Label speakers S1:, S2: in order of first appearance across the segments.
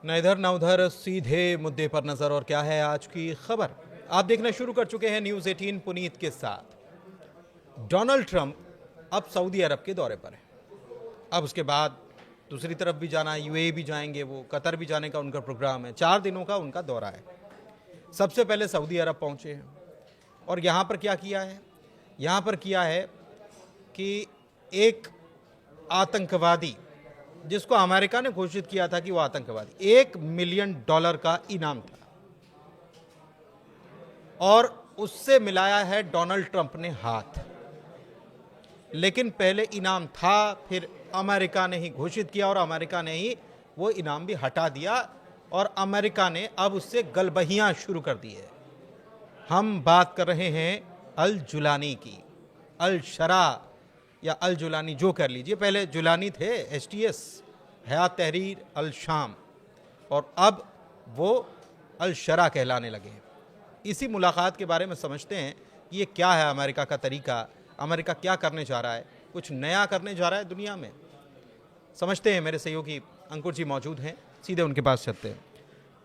S1: न इधर न उधर, सीधे मुद्दे पर नजर। और क्या है आज की खबर, आप देखना शुरू कर चुके हैं न्यूज़ 18 पुनीत के साथ। डोनाल्ड ट्रंप अब सऊदी अरब के दौरे पर है। अब उसके बाद दूसरी तरफ भी जाना है, यूएई भी जाएंगे, वो कतर भी जाने का उनका प्रोग्राम है। 4 दिनों का उनका दौरा है। सबसे पहले सऊदी अरब पहुंचे हैं और यहाँ पर क्या किया है, यहाँ पर किया है कि एक आतंकवादी, जिसको अमेरिका ने घोषित किया था कि वो आतंकवादी, $1 मिलियन का इनाम था और उससे मिलाया है डोनाल्ड ट्रंप ने हाथ। लेकिन पहले इनाम था, फिर अमेरिका ने ही घोषित किया और अमेरिका ने ही वो इनाम भी हटा दिया और अमेरिका ने अब उससे गलबहियां शुरू कर दी है। हम बात कर रहे हैं अल जुलानी की, अल शरा या अल जुलानी जो कर लीजिए। पहले जुलानी थे HTS, हयात तहरीर अल शाम, और अब वो अल शरा कहलाने लगे हैं। इसी मुलाकात के बारे में समझते हैं कि ये क्या है अमेरिका का तरीका, अमेरिका क्या करने जा रहा है, कुछ नया करने जा रहा है दुनिया में। समझते हैं, मेरे सहयोगी अंकुर जी मौजूद हैं, सीधे उनके पास चलते हैं।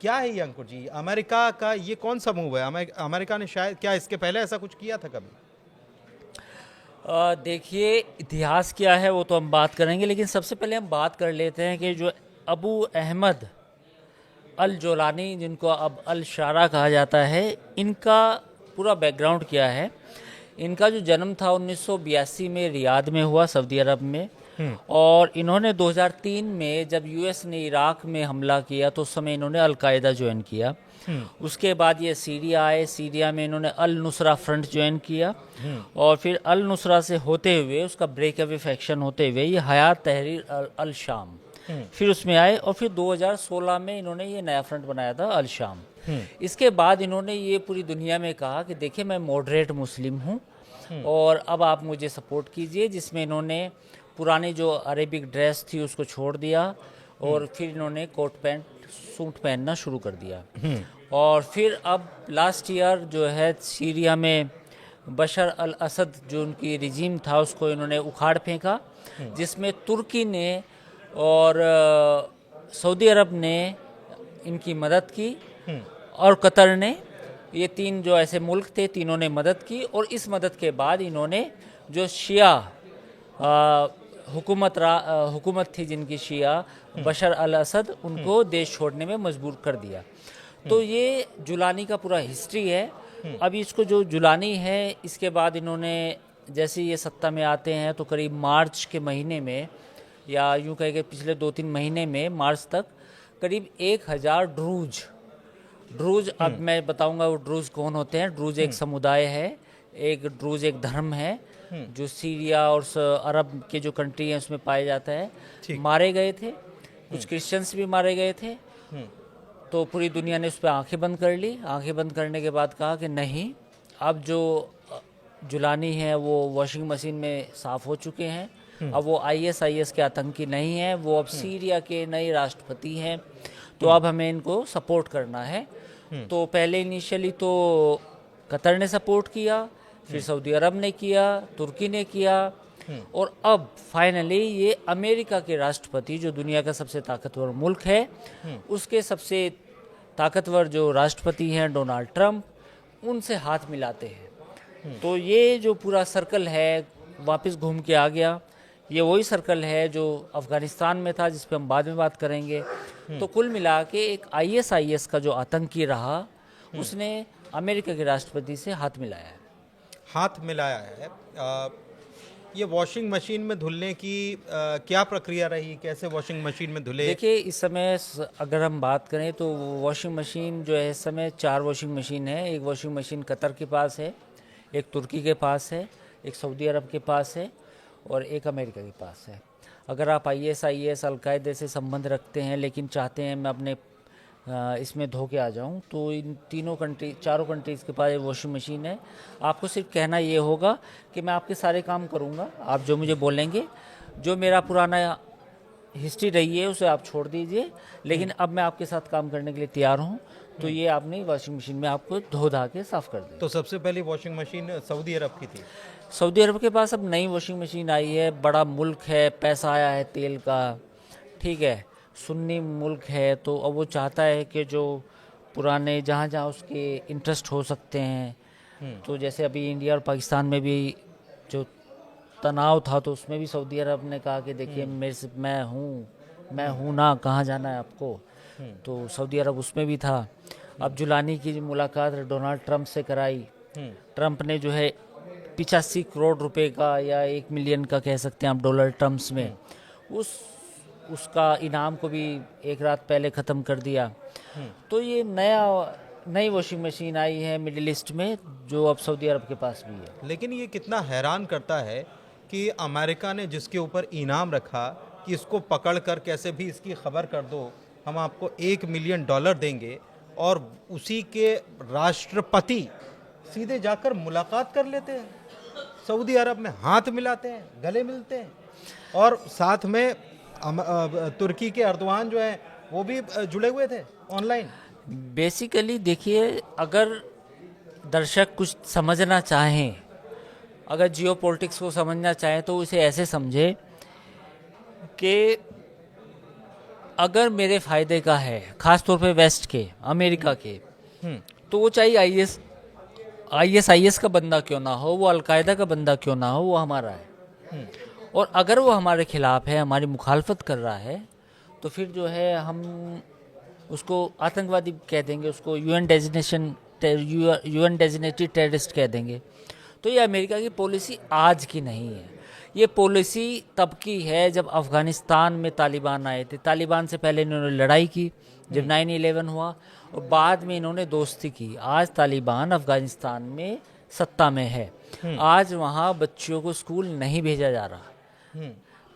S1: क्या है ये अंकुर जी, अमेरिका का ये कौन सा मूव है? अमेरिका ने शायद, क्या इसके पहले ऐसा कुछ किया था कभी?
S2: देखिए, इतिहास क्या है वो तो हम बात करेंगे, लेकिन सबसे पहले हम बात कर लेते हैं कि जो अबू अहमद अल जोलानी, जिनको अब अल शारा कहा जाता है, इनका पूरा बैकग्राउंड क्या है। इनका जो जन्म था 1982 में रियाद में हुआ, सऊदी अरब में। और इन्होंने 2003 में जब यूएस ने इराक में हमला किया तो उस समय इन्होंने अल-कायदा ज्वाइन किया। उसके बाद ये सीरिया आए, सीरिया में इन्होंने अल नुसरा फ्रंट ज्वाइन किया और फिर अल नुसरा से होते हुए, उसका ब्रेक अवे फैक्शन होते हुए, ये हयात तहरीर अल शाम फिर उसमें आए और फिर 2016 में इन्होंने ये नया फ्रंट बनाया था अल शाम। इसके बाद इन्होंने ये पूरी दुनिया में कहा कि देखिए, मैं मॉडरेट मुस्लिम हूँ और अब आप मुझे सपोर्ट कीजिए, जिसमें इन्होंने पुरानी जो अरेबिक ड्रेस थी उसको छोड़ दिया और फिर इन्होंने कोट पैंट सूट पहनना शुरू कर दिया। और फिर अब लास्ट ईयर जो है सीरिया में बशर अल असद जो उनकी रिजीम था उसको इन्होंने उखाड़ फेंका, जिसमें तुर्की ने और सऊदी अरब ने इनकी मदद की और कतर ने। ये 3 जो ऐसे मुल्क थे, तीनों ने मदद की। और इस मदद के बाद इन्होंने जो शिया हुकूमत थी, जिनकी शिया बशर अल असद, उनको देश छोड़ने में मजबूर कर दिया। तो ये जुलानी का पूरा हिस्ट्री है। अब इसको जो जुलानी है, इसके बाद इन्होंने जैसे ये सत्ता में आते हैं तो करीब मार्च के महीने में, या यूँ कहे कि पिछले 2-3 महीने में, मार्च तक करीब 1000 ड्रूज अब मैं बताऊंगा वो ड्रूज कौन होते हैं। ड्रूज एक समुदाय है, एक ड्रूज एक धर्म है जो सीरिया और अरब के जो कंट्री हैं उसमें पाया जाता है, मारे गए थे। कुछ क्रिश्चियंस भी मारे गए थे। तो पूरी दुनिया ने उस पर आंखें बंद कर ली। आंखें बंद करने के बाद कहा कि नहीं, अब जो जुलानी है वो वॉशिंग मशीन में साफ हो चुके हैं। अब वो IS के आतंकी नहीं है, वो अब सीरिया के नए राष्ट्रपति हैं, तो अब हमें इनको सपोर्ट करना है। तो पहले इनिशियली तो कतर ने सपोर्ट किया, फिर सऊदी अरब ने किया, तुर्की ने किया, और अब फाइनली ये अमेरिका के राष्ट्रपति, जो दुनिया का सबसे ताकतवर मुल्क है, उसके सबसे ताकतवर जो राष्ट्रपति हैं डोनाल्ड ट्रंप, उनसे हाथ मिलाते हैं। तो ये जो पूरा सर्कल है वापस घूम के आ गया। ये वही सर्कल है जो अफ़गानिस्तान में था, जिस पे हम बाद में बात करेंगे। तो कुल मिला के एक IS का जो आतंकी रहा, उसने अमेरिका के राष्ट्रपति से हाथ मिलाया है।
S1: ये वॉशिंग मशीन में धुलने की क्या प्रक्रिया रही, कैसे वॉशिंग मशीन में धुले?
S2: देखिए, इस समय अगर हम बात करें तो वॉशिंग मशीन जो है, इस समय 4 वॉशिंग मशीन है। एक वॉशिंग मशीन कतर के पास है, एक तुर्की के पास है, एक सऊदी अरब के पास है और एक अमेरिका के पास है। अगर आप IS अल-कायदा से संबंध रखते हैं लेकिन चाहते हैं मैं अपने इसमें धो के आ जाऊं, तो इन चारों कंट्रीज़ के पास ये वॉशिंग मशीन है। आपको सिर्फ कहना ये होगा कि मैं आपके सारे काम करूंगा, आप जो मुझे बोलेंगे। जो मेरा पुराना हिस्ट्री रही है उसे आप छोड़ दीजिए, लेकिन अब मैं आपके साथ काम करने के लिए तैयार हूँ। तो ये आपने वॉशिंग मशीन में आपको धो धा के साफ़ कर दी।
S1: तो सबसे पहली वॉशिंग मशीन सऊदी अरब की थी।
S2: सऊदी अरब के पास अब नई वॉशिंग मशीन आई है। बड़ा मुल्क है, पैसा आया है तेल का, ठीक है, सुन्नी मुल्क है, तो अब वो चाहता है कि जो पुराने जहाँ जहाँ उसके इंटरेस्ट हो सकते हैं, तो जैसे अभी इंडिया और पाकिस्तान में भी जो तनाव था, तो उसमें भी सऊदी अरब ने कहा कि देखिए मेरे से मैं हूँ ना, कहाँ जाना है आपको। तो सऊदी अरब उसमें भी था। अब जुलानी की मुलाकात डोनाल्ड ट्रंप से कराई। ट्रंप ने जो है 85 करोड़ रुपए का या 1 मिलियन का कह सकते हैं आप डॉलर टर्म्स में, उसका इनाम को भी एक रात पहले ख़त्म कर दिया। तो ये नई वॉशिंग मशीन आई है मिडिल ईस्ट में, जो अब सऊदी अरब के पास भी है।
S1: लेकिन ये कितना हैरान करता है कि अमेरिका ने जिसके ऊपर इनाम रखा कि इसको पकड़ कर कैसे भी इसकी खबर कर दो, हम आपको $1 मिलियन देंगे, और उसी के राष्ट्रपति सीधे जाकर मुलाकात कर लेते हैं, सऊदी अरब में हाथ मिलाते हैं, गले मिलते हैं, और साथ में तुर्की के अर्दवान जो है वो भी जुड़े हुए थे ऑनलाइन।
S2: बेसिकली देखिए, अगर दर्शक कुछ समझना चाहें, अगर जियो पॉलिटिक्स को समझना चाहें, तो इसे ऐसे समझे कि अगर मेरे फ़ायदे का है, ख़ास तौर पे वेस्ट के, अमेरिका के, तो वो चाहे आईएस का बंदा क्यों ना हो, वो अलकायदा का बंदा क्यों ना हो, वो हमारा है। और अगर वो हमारे खिलाफ है, हमारी मुखालफत कर रहा है, तो फिर जो है हम उसको आतंकवादी कह देंगे, उसको यूएन डेजिग्नेटेड टेररिस्ट कह देंगे। तो ये अमेरिका की पॉलिसी आज की नहीं है, ये पॉलिसी तब की है जब अफ़गानिस्तान में तालिबान आए थे। तालिबान से पहले इन्होंने लड़ाई की जब 9/11 हुआ, और बाद में इन्होंने दोस्ती की। आज तालिबान अफ़गानिस्तान में सत्ता में है, आज वहाँ बच्चों को स्कूल नहीं भेजा जा रहा।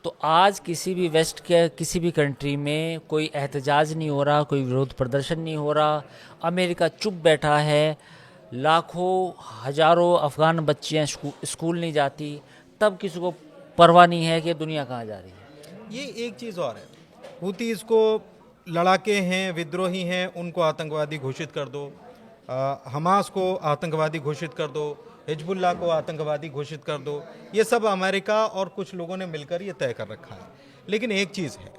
S2: तो आज किसी भी वेस्ट के किसी भी कंट्री में कोई एहतजाज नहीं हो रहा, कोई विरोध प्रदर्शन नहीं हो रहा, अमेरिका चुप बैठा है, लाखों हजारों अफ़गान बच्चियाँ स्कूल नहीं जाती, तब किसी को परवाह नहीं है कि दुनिया कहाँ जा रही है।
S1: ये एक चीज़ और है, हूती इसको लड़ाके हैं, विद्रोही हैं, उनको आतंकवादी घोषित कर दो, हमास को आतंकवादी घोषित कर दो, हिजबुल्लाह को आतंकवादी घोषित कर दो, ये सब अमेरिका और कुछ लोगों ने मिलकर ये तय कर रखा है। लेकिन एक चीज़ है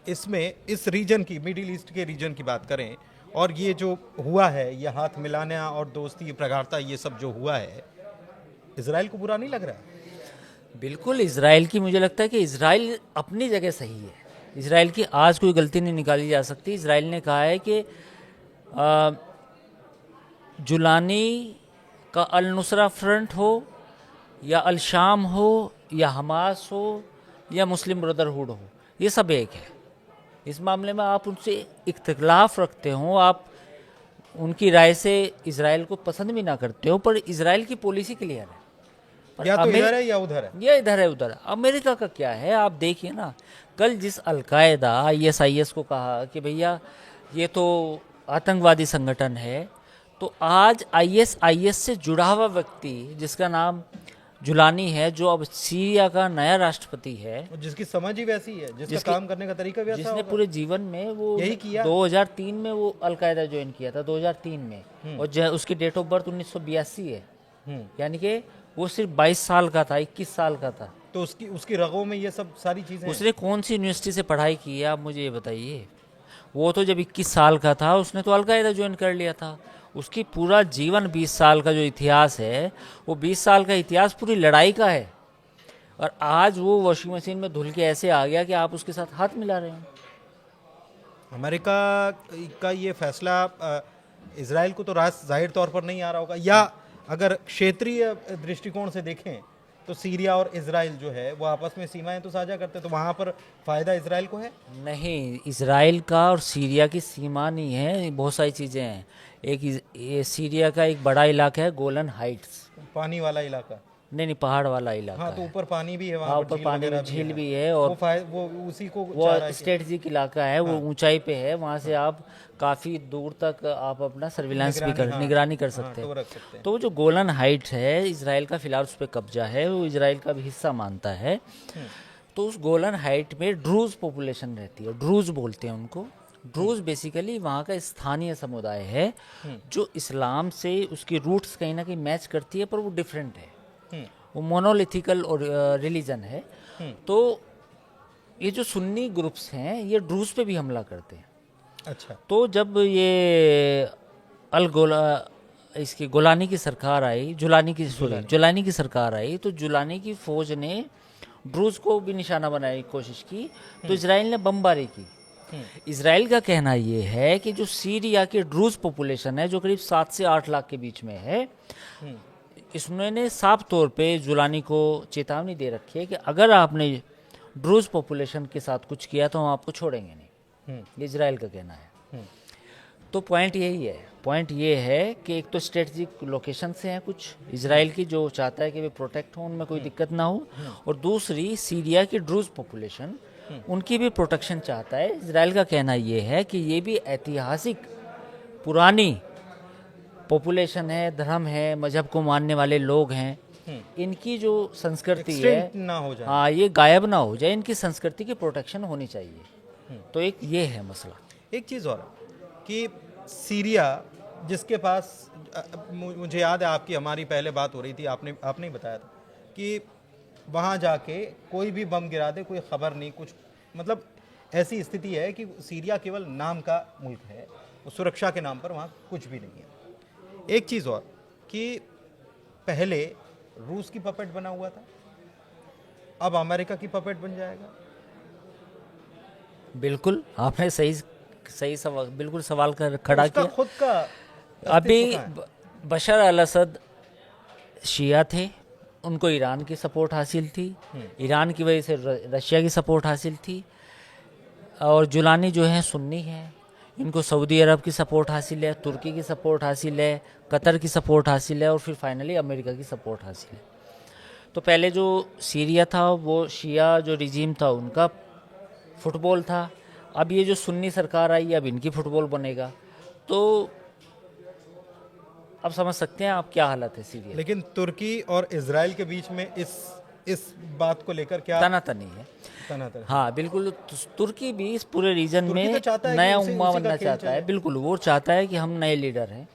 S1: इसमें, इस रीजन की, मिडिल ईस्ट के रीजन की बात करें, और ये जो हुआ है, ये हाथ मिलाना और दोस्ती प्रगाढ़ता, ये सब जो हुआ है, इजराइल को बुरा नहीं लग रहा?
S2: बिल्कुल, इजराइल की, मुझे लगता है कि इजराइल अपनी जगह सही है। इजराइल की आज कोई गलती नहीं निकाली जा सकती। इजराइल ने कहा है कि जुलानी का अल नुसरा फ्रंट हो, या अल शाम हो, या हमास हो, या मुस्लिम ब्रदरहुड हो, ये सब एक है। इस मामले में आप उनसे इख्तिलाफ रखते हो, आप उनकी राय से इजराइल को पसंद भी ना करते हो, पर इजराइल की पॉलिसी क्लियर है।
S1: या तो इधर है या उधर है,
S2: या इधर है उधर है। अमेरिका का क्या है, आप देखिए ना, कल जिस अलकायदा ISIS को कहा कि भैया ये तो आतंकवादी संगठन है, तो आज ISIS से जुड़ा हुआ व्यक्ति जिसका नाम जुलानी है, जो अब सीरिया का नया राष्ट्रपति है,
S1: जिसकी समझ ही वैसी है, जिसका काम करने का तरीका वैसा
S2: जिसने
S1: होगा,
S2: पूरे जीवन में वो
S1: यही किया।
S2: 2003 में वो अलकायदा ज्वाइन किया था, 2003 में, और उसकी डेट ऑफ बर्थ 1982 है, यानी कि वो सिर्फ 22 साल का था, 21 साल का था।
S1: तो उसकी रगों में ये सब सारी चीजें।
S2: उसने कौन सी यूनिवर्सिटी से पढ़ाई की है, आप मुझे ये बताइए। वो तो जब 21 साल का था उसने तो अलकायदा ज्वाइन कर लिया था। उसकी पूरा जीवन 20 साल का जो इतिहास है, वो 20 साल का इतिहास पूरी लड़ाई का है, और आज वो वॉशिंग मशीन में धुल के ऐसे आ गया कि आप उसके साथ हाथ मिला रहे हो।
S1: अमेरिका का ये फैसला इजराइल को तो जाहिर तौर पर नहीं आ रहा होगा, या अगर क्षेत्रीय दृष्टिकोण से देखें तो सीरिया और इजराइल जो है वो आपस में सीमाएं तो साझा करते हैं, तो वहाँ पर फ़ायदा इजराइल को है?
S2: नहीं, इजराइल का और सीरिया की सीमा नहीं है, बहुत सारी चीज़ें हैं। ये सीरिया का एक बड़ा इलाका है गोलन हाइट्स,
S1: पानी वाला इलाका।
S2: नहीं, पहाड़ वाला इलाका।
S1: हाँ, तो ऊपर पानी भी है वहाँ
S2: हाँ,
S1: पर,
S2: ऊपर पानी में झील भी है, और
S1: वो उसी को
S2: वो स्ट्रेटेजिक इलाका है, वो ऊंचाई पे है, वहाँ से आप काफ़ी दूर तक आप अपना सर्विलांस भी निगरानी कर सकते हैं। तो जो गोलन हाइट्स है, इजराइल का फिलहाल उस पर कब्जा है, वो इजराइल का भी हिस्सा मानता है। तो उस गोलन हाइट में ड्रूज पॉपुलेशन रहती है, ड्रूज बोलते हैं उनको। ड्रूज बेसिकली वहाँ का स्थानीय समुदाय है, जो इस्लाम से उसकी रूट्स कहीं ना कहीं मैच करती है, पर वो डिफरेंट है, वो मोनोलिथिकल और रिलीजन है। तो ये जो सुन्नी ग्रुप्स हैं ये ड्रूज पे भी हमला करते हैं।
S1: अच्छा।
S2: तो जब ये अल गोला इसकी गोलानी की सरकार आई, जुलानी की सरकार आई, तो जुलानी की फौज ने ड्रूज को भी निशाना बनाने की कोशिश की, तो इसराइल ने बमबारी की। इसराइल का कहना ये है कि जो सीरिया की ड्रूज पॉपुलेशन है जो करीब 7 से 8 लाख के बीच में है, इसने साफ तौर पे जुलानी को चेतावनी दे रखी है कि अगर आपने ड्रूज पॉपुलेशन के साथ कुछ किया तो हम आपको छोड़ेंगे नहीं। ये इजराइल का कहना है। तो पॉइंट यही है, पॉइंट ये है कि एक तो स्ट्रेटजिक लोकेशन से हैं कुछ इजराइल की जो चाहता है कि वे प्रोटेक्ट हो, उनमें कोई दिक्कत ना हो, और दूसरी सीरिया की ड्रूज पॉपुलेशन उनकी भी प्रोटेक्शन चाहता है। इजराइल का कहना ये है कि ये भी ऐतिहासिक पुरानी पॉपुलेशन है, धर्म है, मजहब को मानने वाले लोग हैं, इनकी जो संस्कृति है
S1: एक्सटेंट ना हो जाए,
S2: हाँ ये गायब ना हो जाए, इनकी संस्कृति की प्रोटेक्शन होनी चाहिए। तो एक ये है मसला।
S1: एक चीज़ और कि सीरिया जिसके पास मुझे याद है आपकी हमारी पहले बात हो रही थी, आपने ही बताया था कि वहाँ जाके कोई भी बम गिरा दे कोई खबर नहीं, कुछ मतलब ऐसी स्थिति है कि सीरिया केवल नाम का मुल्क है, सुरक्षा के नाम पर वहाँ कुछ भी नहीं है। एक चीज़ और कि पहले रूस की पपेट बना हुआ था, अब अमेरिका की पपेट बन जाएगा।
S2: बिल्कुल आपने सही सवाल, बिल्कुल सवाल खड़ा किया।
S1: खुद का
S2: अभी बशर अल असद शिया थे, उनको ईरान की सपोर्ट हासिल थी, ईरान की वजह से रशिया की सपोर्ट हासिल थी, और जुलानी जो हैं सुन्नी हैं, इनको सऊदी अरब की सपोर्ट हासिल है, तुर्की की सपोर्ट हासिल है, कतर की सपोर्ट हासिल है, और फिर फाइनली अमेरिका की सपोर्ट हासिल है। तो पहले जो सीरिया था वो शिया जो रिजीम था उनका फुटबॉल था, अब ये जो सुन्नी सरकार आई अब इनकी फुटबॉल बनेगा। तो अब समझ सकते हैं आप क्या हालत है सीरिया।
S1: लेकिन तुर्की और इजराइल के बीच में इस बात को लेकर क्या
S2: तनातनी है।
S1: तनातनी?
S2: हाँ बिल्कुल, तुर्की भी इस पूरे रीजन में
S1: तो चाहता है
S2: नया
S1: कि
S2: उम्मा
S1: उसी का
S2: बनना
S1: खेल
S2: चाहता है।
S1: चले।
S2: बिल्कुल वो चाहता है कि हम नए लीडर हैं,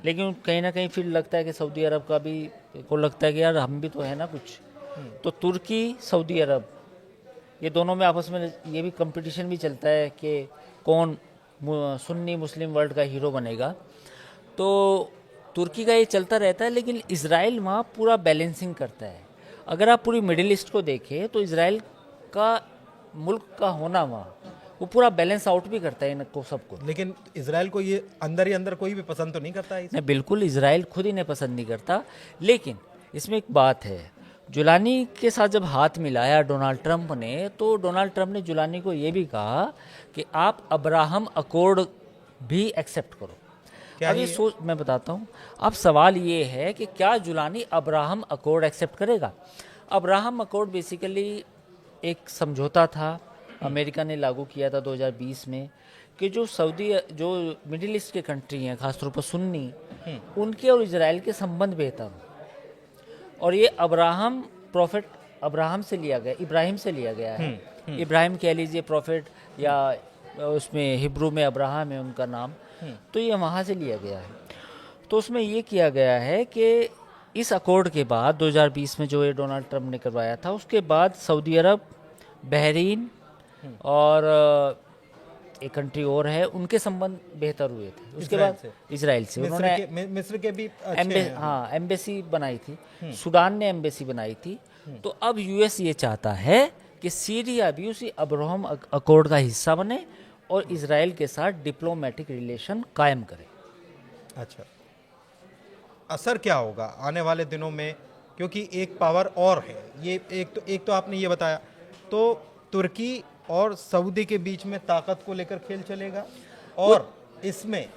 S2: लेकिन कहीं ना कहीं फिर लगता है कि सऊदी अरब का भी को लगता है कि यार हम भी तो है ना कुछ। तो तुर्की सऊदी अरब ये दोनों में आपस में ये भी कंपटीशन भी चलता है कि कौन सुन्नी मुस्लिम वर्ल्ड का हीरो बनेगा। तो तुर्की का ये चलता रहता है, लेकिन इजराइल वहाँ पूरा बैलेंसिंग करता है। अगर आप पूरी मिडिल ईस्ट को देखें तो इजराइल का मुल्क का होना वहाँ वो पूरा बैलेंस आउट भी करता है इनको सबको।
S1: लेकिन इजराइल को ये अंदर ही अंदर कोई भी पसंद तो नहीं करता है इसे?
S2: नहीं बिल्कुल, इजराइल खुद ही ने पसंद नहीं करता। लेकिन इसमें एक बात है, जुलानी के साथ जब हाथ मिलाया डोनाल्ड ट्रंप ने, तो डोनाल्ड ट्रंप ने जुलानी को ये भी कहा कि आप अब्राहम अकॉर्ड भी एक्सेप्ट करो। अब ये सोच मैं बताता हूँ। अब सवाल ये है कि क्या जुलानी अब्राहम अकॉर्ड एक्सेप्ट करेगा। अब्राहम अकॉर्ड बेसिकली एक समझौता था, अमेरिका ने लागू किया था 2020 में, कि जो मिडिल ईस्ट के कंट्री हैं खासतौर पर सुन्नी, उनके और इजराइल के संबंध बेहतर हो। और ये प्रॉफिट अब्राहम से लिया गया, इब्राहिम से लिया गया है। इब्राहिम कह लीजिए प्रॉफिट, या उसमें हिब्रू में अब्राहम है उनका नाम, तो ये वहाँ से लिया गया है। तो उसमें ये किया गया है कि इस अकॉर्ड के बाद 2020 में जो ये डोनाल्ड ट्रंप ने करवाया था, उसके बाद सऊदी अरब, बहरीन और एक कंट्री और है, उनके संबंध बेहतर हुए थे। उसके बाद इजराइल से उन्होंने
S1: मिस्र के भी
S2: एम्बेसी बनाई थी, सूडान ने एम्बेसी बनाई थी। तो अब यूएस ये चाहता है कि सीरिया भी उसी अब्राहम अकॉर्ड का हिस्सा बने और इजराइल के साथ डिप्लोमेटिक रिलेशन कायम करे।
S1: अच्छा, असर क्या होगा आने वाले दिनों में, क्योंकि एक पावर और है ये, एक तो आपने ये बताया, तो तुर्की और सऊदी के बीच में ताकत को लेकर खेल चलेगा, और इसमें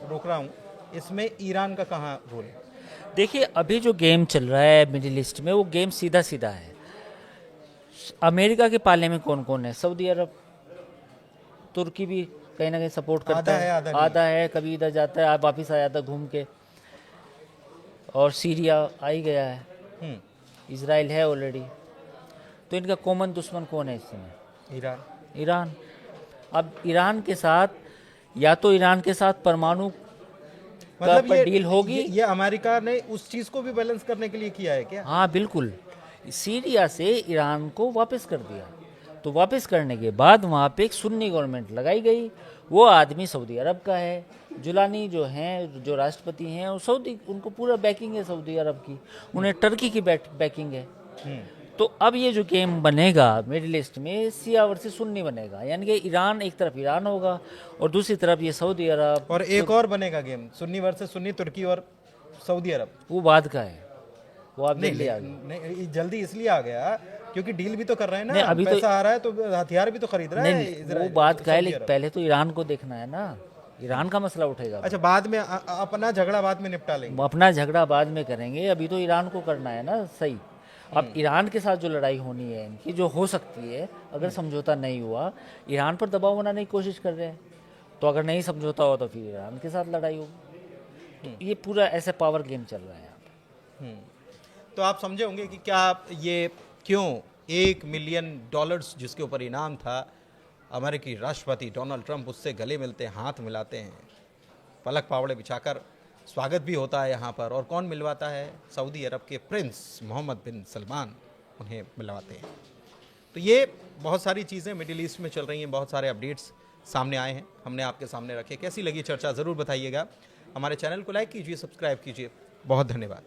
S1: रोक रहा हूँ, इसमें ईरान का कहाँ रोल है?
S2: देखिए अभी जो गेम चल रहा है मिडिल ईस्ट में, वो गेम सीधा सीधा है। अमेरिका के पाले में कौन कौन है? सऊदी अरब, तुर्की भी कहीं ना कहीं सपोर्ट करता है, आधा है, कभी इधर जाता है वापिस आ जाता है घूम के, और सीरिया आ ही गया है, इजराइल है ऑलरेडी। तो इनका कॉमन दुश्मन कौन है इस समय? ईरान। अब ईरान के साथ, या तो ईरान के साथ परमाणु
S1: मतलब
S2: ये डील होगी,
S1: ये अमेरिका ने उस चीज को भी बैलेंस करने के लिए किया है क्या?
S2: हाँ बिल्कुल, सीरिया से ईरान को वापस कर दिया। तो वापस करने के बाद वहाँ पे एक सुन्नी गवर्नमेंट लगाई गई। वो आदमी सऊदी अरब का है। जुलानी जो हैं, जो राष्ट्रपति हैं, वो सऊदी, उनको पूरा बैकिंग है सऊदी अरब की, उन्हें टर्की की बैकिंग है। तो अब ये जो गेम बनेगा मिडिल ईस्ट में, शिया वर्सेस सुन्नी बनेगा, यानी कि ईरान, एक तरफ ईरान होगा और दूसरी तरफ ये सऊदी अरब।
S1: और एक और बनेगा गेम, सुन्नी वर्सेस सुन्नी, तुर्की और सऊदी अरब।
S2: वो बाद का है, वो आप
S1: नहीं
S2: जल्दी आ गए।
S1: नहीं, जल्दी इसलिए आ गया क्योंकि डील भी तो कर रहे हैं
S2: नहीं,
S1: ना,
S2: अभी तो-
S1: पैसा आ रहा है तो हथियार भी तो खरीद रहा है
S2: नहीं, वो
S1: इजराइल,
S2: बात का है,
S1: सऊदी
S2: लेकिन
S1: अरब।
S2: पहले तो ईरान को देखना है ना, ईरान का मसला उठेगा।
S1: अच्छा, बाद में अपना झगड़ा बाद में निपटा लेंगे।
S2: अपना झगड़ा बाद में करेंगे, अभी तो ईरान को करना है ना सही। अब ईरान के साथ जो लड़ाई होनी है इनकी, जो हो सकती है अगर समझौता नहीं हुआ, ईरान पर दबाव बनाने की कोशिश कर रहे हैं, तो अगर नहीं समझौता हुआ तो फिर ईरान के साथ लड़ाई होगी। तो ये पूरा ऐसे पावर गेम चल रहा है यहाँ पे।
S1: तो आप समझे होंगे कि क्या ये क्यों $1 मिलियन जिसके ऊपर इनाम था, अमेरिकी राष्ट्रपति डोनाल्ड ट्रंप उससे गले मिलते हैं, हाथ मिलाते हैं, पलक पावड़े बिछाकर स्वागत भी होता है यहाँ पर। और कौन मिलवाता है? सऊदी अरब के प्रिंस मोहम्मद बिन सलमान उन्हें मिलवाते हैं। तो ये बहुत सारी चीज़ें मिडिल ईस्ट में चल रही हैं, बहुत सारे अपडेट्स सामने आए हैं, हमने आपके सामने रखे। कैसी लगी चर्चा ज़रूर बताइएगा। हमारे चैनल को लाइक कीजिए, सब्सक्राइब कीजिए। बहुत धन्यवाद।